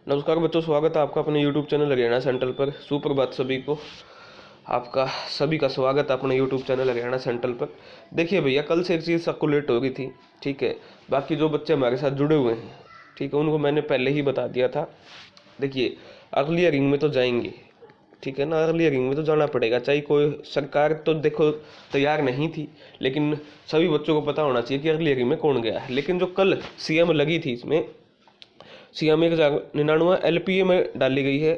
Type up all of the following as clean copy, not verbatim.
नमस्कार बच्चों, स्वागत है आपका अपने YouTube चैनल हरियाणा सेंट्रल पर। सुप्रभात सभी को। आपका सभी का स्वागत है अपने YouTube चैनल हरियाणा सेंट्रल पर। देखिए भैया, कल से एक चीज़ सबको लेट हो गई थी, ठीक है। बाकी जो बच्चे हमारे साथ जुड़े हुए हैं, ठीक है, उनको मैंने पहले ही बता दिया था। देखिए, अगली ईयरिंग में तो जाएंगे, ठीक है ना। अगली ईयरिंग में तो जाना पड़ेगा, चाहे कोई सरकार तो देखो तैयार नहीं थी, लेकिन सभी बच्चों को पता होना चाहिए कि अगली ईयरिंग में कौन गया है। लेकिन जो कल CM लगी थी, इसमें CM 1099 LPA में डाली गई है।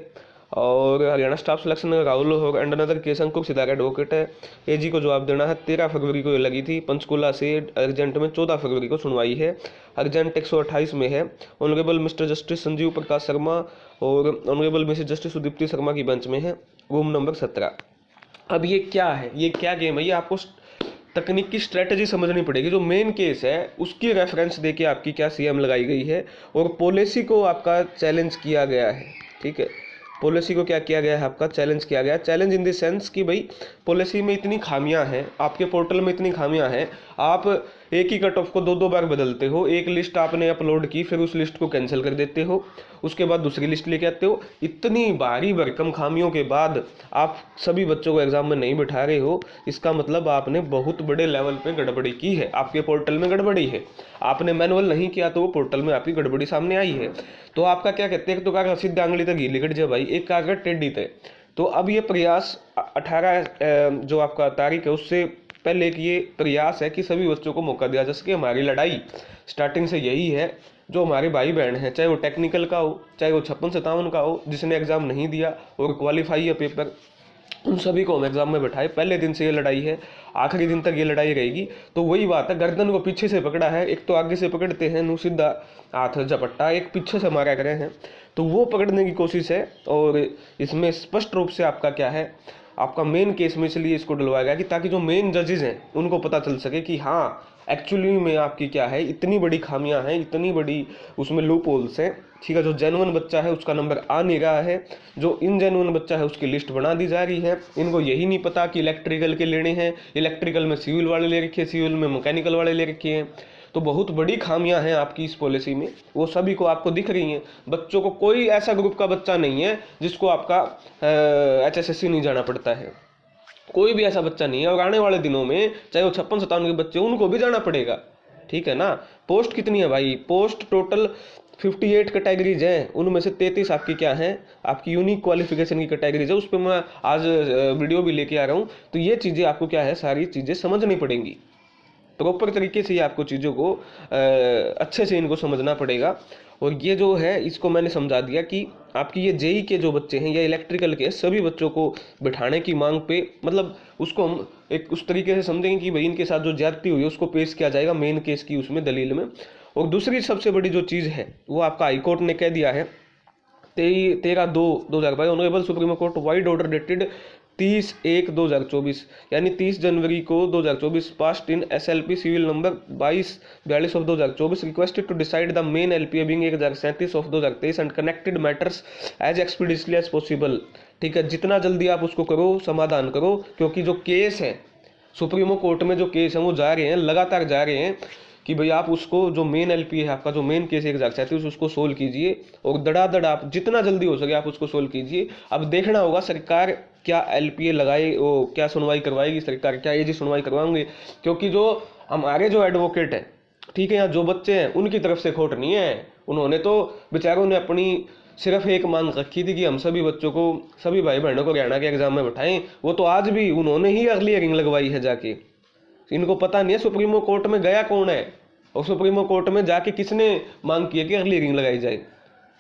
और हरियाणा स्टाफ सिलेक्शन राहुल और and another case Ankur Siddharth advocate है। AG को जवाब देना है। 13 फरवरी को ये लगी थी। पंचकुला से अर्जेंट में 14 फरवरी को सुनवाई है। अर्जेंट 128 में है। Honourable Mr justice Sanjeev Prakash Sharma और honourable Mrs justice Sudeepti Sharma की बेंच में है, रूम नंबर 17। अब ये क्या है, ये क्या गेम है, ये आपको तकनीक की स्ट्रेटजी समझनी पड़ेगी। जो मेन केस है उसकी रेफरेंस देके आपकी क्या CM लगाई गई है और पॉलिसी को आपका चैलेंज किया गया है, ठीक है। पॉलिसी को क्या किया गया है, आपका चैलेंज किया गया है। चैलेंज इन द सेंस कि भाई पॉलिसी में इतनी खामियां हैं, आपके पोर्टल में इतनी खामियां हैं, आप एक ही कट ऑफ को दो दो बार बदलते हो। एक लिस्ट आपने अपलोड की, फिर उस लिस्ट को कैंसिल कर देते हो, उसके बाद दूसरी लिस्ट लेके आते हो। इतनी भारी भरकम खामियों के बाद आप सभी बच्चों को एग्जाम में नहीं बिठा रहे हो, इसका मतलब आपने बहुत बड़े लेवल पे गड़बड़ी की है। आपके पोर्टल में गड़बड़ी है, आपने मैनुअल नहीं किया तो वो पोर्टल में आपकी गड़बड़ी सामने आई है। तो आपका क्या कहते हैं, एक तो कागज सीधे आंगली तक घी लिकट जाए भाई, एक कागज टेढ़ी थे। तो अब ये प्रयास 18 जो आपका तारीख है उससे पहले एक ये प्रयास है कि सभी बच्चों को मौका दिया जा सके। हमारी लड़ाई स्टार्टिंग से यही है। जो हमारे भाई बहन हैं, चाहे वो टेक्निकल का हो, चाहे वो 56-57 का हो, जिसने एग्जाम नहीं दिया और क्वालिफाई है पेपर, उन सभी को हम एग्जाम में बैठाए। पहले दिन से ये लड़ाई है, आखिरी दिन तक ये लड़ाई रहेगी। तो वही बात है, गर्दन को पीछे से पकड़ा है, एक तो आगे से पकड़ते हैं नू सीधा हाथ झपट्टा, एक पीछे से मारा करे हैं, तो वो पकड़ने की कोशिश है। और इसमें स्पष्ट रूप से आपका क्या है, आपका मेन केस में इसलिए इसको डलवाया गया कि ताकि जो मेन जजेस हैं उनको पता चल सके कि हाँ एक्चुअली में आपकी क्या है, इतनी बड़ी खामियां हैं, इतनी बड़ी उसमें लूप होल्स हैं, ठीक है। जो जेन्युइन बच्चा है उसका नंबर आ नहीं रहा है, जो इनजेन्युइन बच्चा है उसकी लिस्ट बना दी जा रही है। इनको यही नहीं पता कि इलेक्ट्रिकल के लेने हैं, इलेक्ट्रिकल में सिविल वाले ले रखे हैं, सिविल में मैकेनिकल वाले ले रखे हैं। तो बहुत बड़ी खामियां हैं आपकी इस पॉलिसी में, वो सभी को आपको दिख रही हैं। बच्चों को कोई ऐसा ग्रुप का बच्चा नहीं है जिसको आपका HSSC नहीं जाना पड़ता है, कोई भी ऐसा बच्चा नहीं है। और आने वाले दिनों में चाहे वो 56-57 के बच्चे, उनको भी जाना पड़ेगा, ठीक है ना। पोस्ट कितनी है भाई, पोस्ट टोटल 58 कैटेगरीज हैं, उनमें से 33 आपकी क्या है, आपकी यूनिक क्वालिफिकेशन की कैटेगरीज है। उस पर मैं आज वीडियो भी लेके आ रहा हूँ। तो ये चीज़ें आपको क्या है, सारी चीज़ें समझनी पड़ेंगी प्रॉपर तरीके से। ही आपको चीज़ों को अच्छे से इनको समझना पड़ेगा। और ये जो है इसको मैंने समझा दिया कि आपकी ये JEE के जो बच्चे हैं या इलेक्ट्रिकल के सभी बच्चों को बिठाने की मांग पे, मतलब उसको हम एक उस तरीके से समझेंगे कि भाई इनके साथ जो ज्यादती हुई है उसको पेश किया जाएगा मेन केस की उसमें दलील में। और दूसरी सबसे बड़ी जो चीज़ है वो आपका हाईकोर्ट ने कह दिया है 13/2/2022 honourable supreme court vide order dated 30/1/2024 यानी 30 जनवरी को 2024 passed in SLP civil number 2242 of 2024 requested to decide the main LPA being 1037 of 2023 and connected matters as expeditiously as possible. ठीक है, जितना जल्दी आप उसको करो, समाधान करो, क्योंकि जो केस है सुप्रीमो कोर्ट में, जो केस है वो जा रहे हैं, लगातार जा रहे हैं कि भाई आप उसको जो मेन LPA है आपका, जो मेन केस एक चाहते हो उसको सोल्व कीजिए और धड़ाधड़ आप जितना जल्दी हो सके आप उसको सोल्व कीजिए। अब देखना होगा सरकार क्या LPA लगाए, वो क्या सुनवाई करवाएगी सरकार, क्या AG सुनवाई करवाएंगे। क्योंकि जो हमारे जो एडवोकेट हैं, ठीक है, यहाँ जो बच्चे हैं उनकी तरफ से खोट नहीं है। उन्होंने तो बेचारों ने अपनी सिर्फ एक मांग रखी थी कि हम सभी बच्चों को, सभी भाई बहनों को हरियाणा के एग्जाम में बैठाएं। वो तो आज भी उन्होंने ही अगली हियरिंग लगवाई है जाके। इनको पता नहीं है सुप्रीमो कोर्ट में गया कौन है और सुप्रीमो कोर्ट में जाके किसने मांग की है कि अगली हियरिंग लगाई जाए।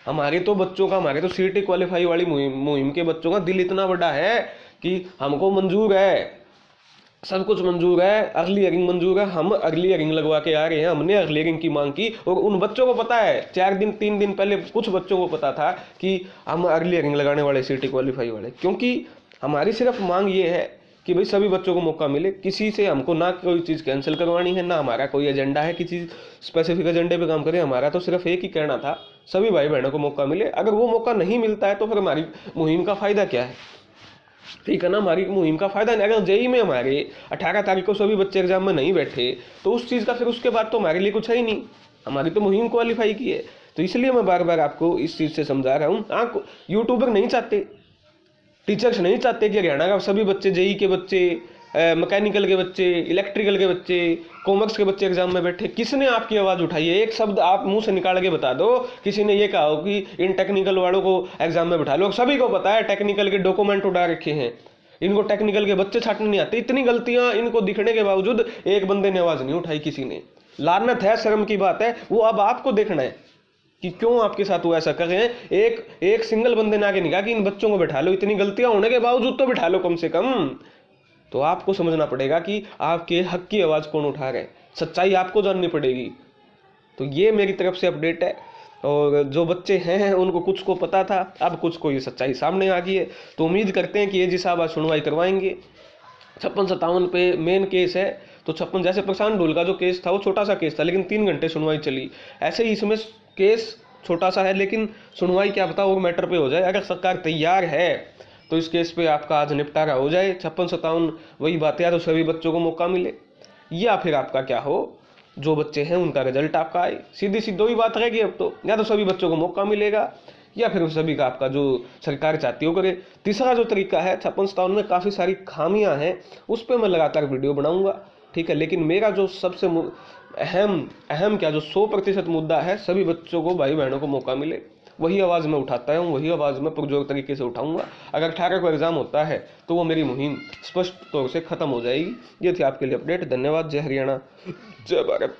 हमारे तो बच्चों का, हमारे तो CET क्वालिफाई वाली मुहिम के बच्चों का दिल इतना बड़ा है कि हमको मंजूर है, सब कुछ मंजूर है, अगली हियरिंग मंजूर है, हम अगली हियरिंग लगवा के आ रहे हैं। हमने अगली हियरिंग की मांग की और उन बच्चों को पता है, 3 दिन पहले कुछ बच्चों को पता था कि हम अगली हियरिंग लगाने वाले CET क्वालिफाई वाले। क्योंकि हमारी सिर्फ मांग ये है कि भाई सभी बच्चों को मौका मिले। किसी से हमको ना कोई चीज़ कैंसिल करवानी है, ना हमारा कोई एजेंडा है किसी स्पेसिफिक एजेंडे पे काम करें। हमारा तो सिर्फ एक ही कहना था, सभी भाई बहनों को मौका मिले। अगर वो मौका नहीं मिलता है तो फिर हमारी मुहिम का फ़ायदा क्या है, ठीक है ना। हमारी मुहिम का फ़ायदा नहीं। अगर JEE में हमारे 18 तारीख को सभी बच्चे एग्जाम में नहीं बैठे तो उस चीज़ का फिर उसके बाद तो हमारे लिए कुछ है ही नहीं। हमारी तो मुहिम क्वालिफाई की है। तो इसलिए मैं बार बार आपको इस चीज़ से समझा रहा हूँ। आप यूट्यूबर नहीं चाहते, टीचर्स नहीं चाहते कि हरियाणा का सभी बच्चे, जेई के बच्चे, मैकेनिकल के बच्चे, इलेक्ट्रिकल के बच्चे, कॉमर्स के बच्चे एग्जाम में बैठे। किसने आपकी आवाज़ उठाई है? एक शब्द आप मुंह से निकाल के बता दो, किसी ने ये कहा हो कि इन टेक्निकल वालों को एग्जाम में बैठा लो। सभी को पता है टेक्निकल के डॉक्यूमेंट उठा रखे हैं, इनको टेक्निकल के बच्चे छाटने नहीं आते। इतनी गलतियां इनको दिखने के बावजूद एक बंदे ने आवाज़ नहीं उठाई किसी ने। लानत है, शर्म की बात है। वो अब आपको देखना है कि क्यों आपके साथ वो ऐसा कर रहे हैं। एक सिंगल बंदे ने आके नहीं कहा कि इन बच्चों को बैठा लो, इतनी गलतियां होने के बावजूद तो बैठा लो कम से कम। तो आपको समझना पड़ेगा कि आपके हक की आवाज़ कौन उठा रहे हैं, सच्चाई आपको जाननी पड़ेगी। तो ये मेरी तरफ से अपडेट है। और जो बच्चे हैं उनको कुछ को पता था, अब कुछ को ये सच्चाई सामने आ गई है। तो उम्मीद करते हैं कि ये जी साहब आज सुनवाई करवाएंगे। 56-57 पे मेन केस है। तो 56 जैसे प्रशांत डोल का जो केस था वो छोटा सा केस था, लेकिन 3 घंटे सुनवाई चली। ऐसे ही इसमें केस छोटा सा है, लेकिन सुनवाई क्या पता और मैटर पे हो जाए। अगर सरकार तैयार है तो इस केस पे आपका आज निपटारा हो जाए। 56-57 वही बात है, या तो सभी बच्चों को मौका मिले, या फिर आपका क्या हो, जो बच्चे हैं उनका रिजल्ट आपका आए। सीधी सी दो ही बात रहेगी अब तो, या तो सभी बच्चों को मौका मिलेगा या फिर सभी का आपका जो सरकार चाहती हो करे। तीसरा जो तरीका है, 56-57 में काफ़ी सारी खामियां हैं, उस पर मैं लगातार वीडियो बनाऊंगा, ठीक है। लेकिन मेरा जो सबसे अहम क्या, जो 100% मुद्दा है, सभी बच्चों को, भाई बहनों को मौका मिले, वही आवाज़ मैं उठाता हूँ, वही आवाज़ मैं पुरजोर तरीके से उठाऊंगा। अगर 18 को एग्जाम होता है तो वो मेरी मुहिम स्पष्ट तौर से खत्म हो जाएगी। ये थी आपके लिए अपडेट। धन्यवाद। जय हरियाणा, जय भारत।